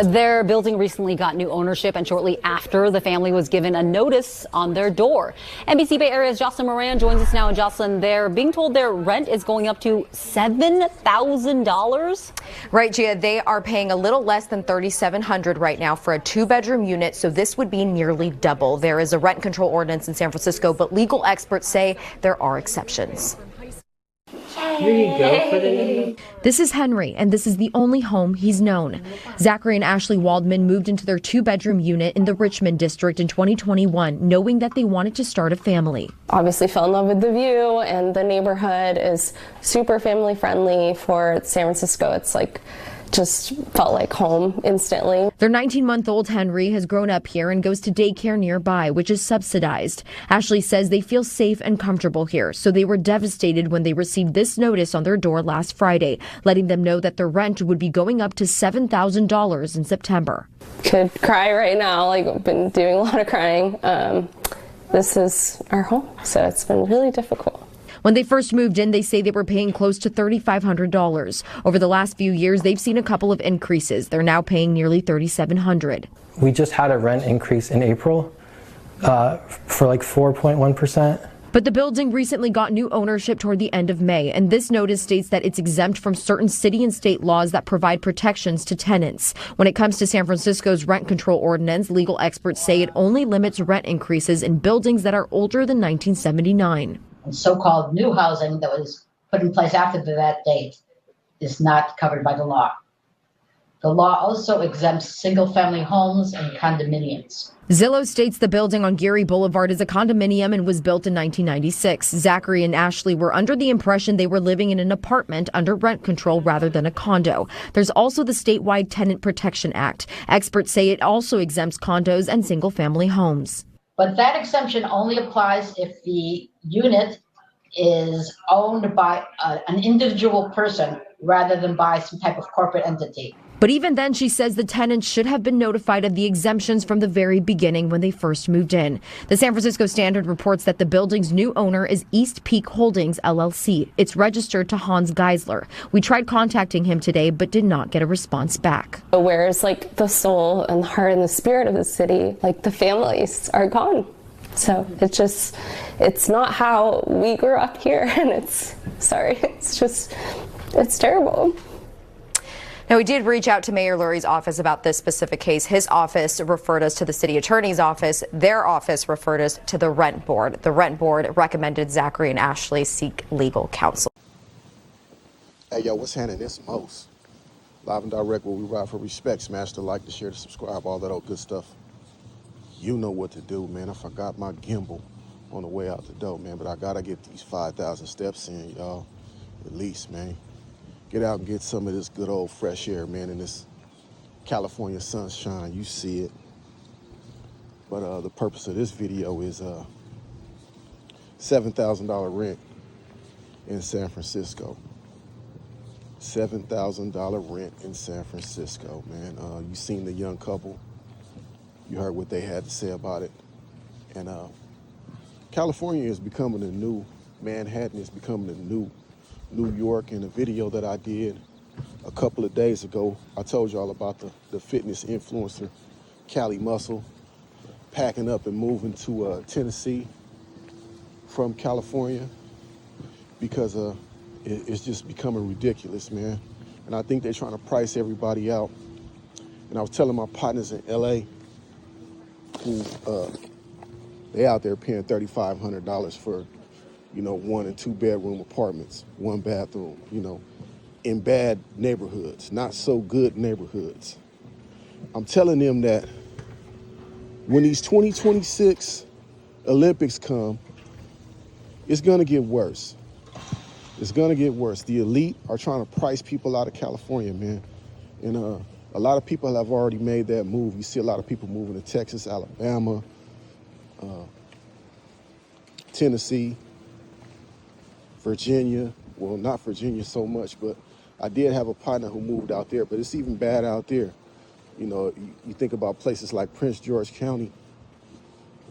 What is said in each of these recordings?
Their building recently got new ownership, and shortly after, the family was given a notice on their door. NBC Bay Area's Jocelyn Moran joins us now. And Jocelyn, they're being told their rent is going up to $7,000. Right, Gia, they are paying a little less than $3,700 right now for a 2-bedroom unit, so this would be nearly double. There is a rent control ordinance in San Francisco, but legal experts say there are exceptions. Here you go for the name. This is Henry, and this is the only home he's known. Zachary and Ashley Waldman moved into their 2-bedroom unit in the Richmond district in 2021, knowing that they wanted to start a family. Obviously fell in love with the view, and the neighborhood is super family friendly for San Francisco. It's like just felt like home instantly. Their 19-month-old Henry has grown up here and goes to daycare nearby, which is subsidized. Ashley says they feel safe and comfortable here, so they were devastated when they received this notice on their door last Friday, letting them know that their rent would be going up to $7,000 in September. Could cry right now, like I've been doing a lot of crying. This is our home, so it's been really difficult. When they first moved in, they say they were paying close to $3,500. Over the last few years, they've seen a couple of increases. They're now paying nearly $3,700. We just had a rent increase in April for like 4.1%. But the building recently got new ownership toward the end of May, and this notice states that it's exempt from certain city and state laws that provide protections to tenants. When it comes to San Francisco's rent control ordinance, legal experts say it only limits rent increases in buildings that are older than 1979. So-called new housing that was put in place after that date is not covered by the law. The law also exempts single-family homes and condominiums. Zillow states the building on Geary Boulevard is a condominium and was built in 1996. Zachary and Ashley were under the impression they were living in an apartment under rent control rather than a condo. There's also the statewide Tenant Protection Act. Experts say it also exempts condos and single-family homes. But that exemption only applies if the unit is owned by an individual person rather than by some type of corporate entity. But even then, she says the tenants should have been notified of the exemptions from the very beginning when they first moved in. The San Francisco Standard reports that the building's new owner is East Peak Holdings, LLC. It's registered to Hans Geisler. We tried contacting him today, but did not get a response back. Whereas like the soul and the heart and the spirit of the city, like the families are gone. So it's not how we grew up here, and it's terrible. Now, we did reach out to Mayor Lurie's office about this specific case. His office referred us to the city attorney's office. Their office referred us to the rent board. The rent board recommended Zachary and Ashley seek legal counsel. Hey, yo, what's happening? This most live and direct where we ride for respect. Smash the like, the share, the subscribe, all that old good stuff. You know what to do, man. I forgot my gimbal on the way out the door, man, but I gotta get these 5,000 steps in, y'all, at least, man. Get out and get some of this good old fresh air, man, in this California sunshine. You see it. But the purpose of this video is $7,000 rent in San Francisco. $7,000 rent in San Francisco, man. You seen the young couple. You heard what they had to say about it. And California is becoming a new Manhattan, is becoming a new New York. In a video that I did a couple of days ago, I told y'all about the fitness influencer, Cali Muscle, packing up and moving to Tennessee from California because it's just becoming ridiculous, man. And I think they're trying to price everybody out. And I was telling my partners in LA who they out there paying $3,500 for, 1 and 2 bedroom apartments, 1 bathroom, in bad neighborhoods, not so good neighborhoods. I'm telling them that when these 2026 Olympics come, it's gonna get worse. It's gonna get worse. The elite are trying to price people out of California, man. And a lot of people have already made that move. You see a lot of people moving to Texas, Alabama, Tennessee, Virginia. Well, not Virginia so much, but I did have a partner who moved out there, but it's even bad out there. You think about places like Prince George County.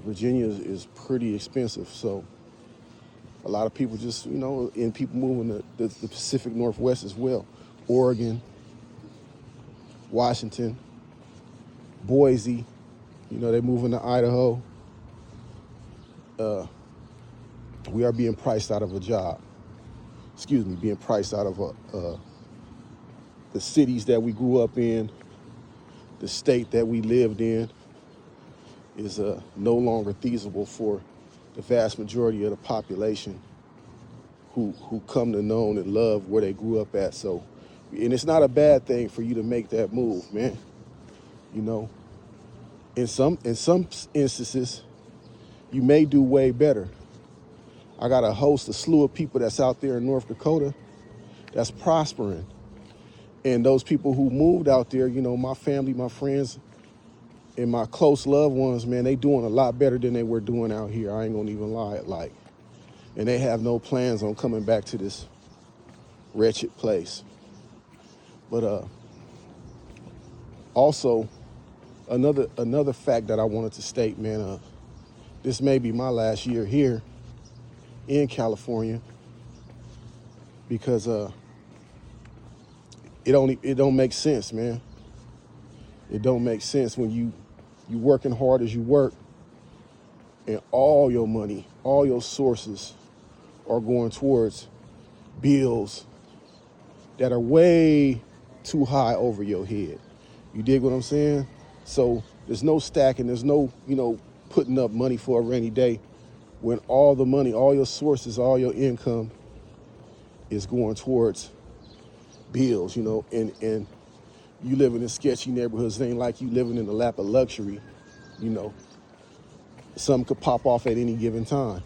Virginia is pretty expensive, so a lot of people just, and people moving to the Pacific Northwest as well. Oregon, Washington, Boise, they're moving to Idaho. We are being priced out of a job. Being priced out of the cities that we grew up in, the state that we lived in is no longer feasible for the vast majority of the population who come to know and love where they grew up at. So, and it's not a bad thing for you to make that move, man. In some instances, you may do way better. I got a slew of people that's out there in North Dakota that's prospering. And those people who moved out there, my family, my friends, and my close loved ones, man, they doing a lot better than they were doing out here. I ain't gonna even lie. And they have no plans on coming back to this wretched place. But also, another fact that I wanted to state, man, this may be my last year here in California because it don't make sense, man. It don't make sense when you working hard as you work and all your money, all your sources are going towards bills that are way too high over your head. You dig what I'm saying? So there's no stacking, there's no, putting up money for a rainy day when all the money, all your sources, all your income is going towards bills, and you living in sketchy neighborhoods. It ain't like you living in the lap of luxury, Something could pop off at any given time.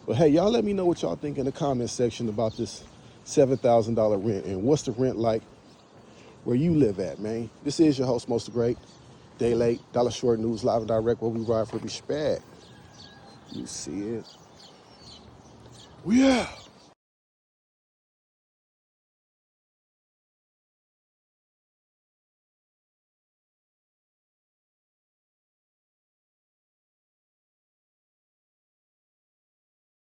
But hey, y'all let me know what y'all think in the comment section about this $7,000 rent and what's the rent like where you live at, man. This is your host, Most Great. Day late, Dollar Short News, live and direct, where we ride for respect. You see it. We out.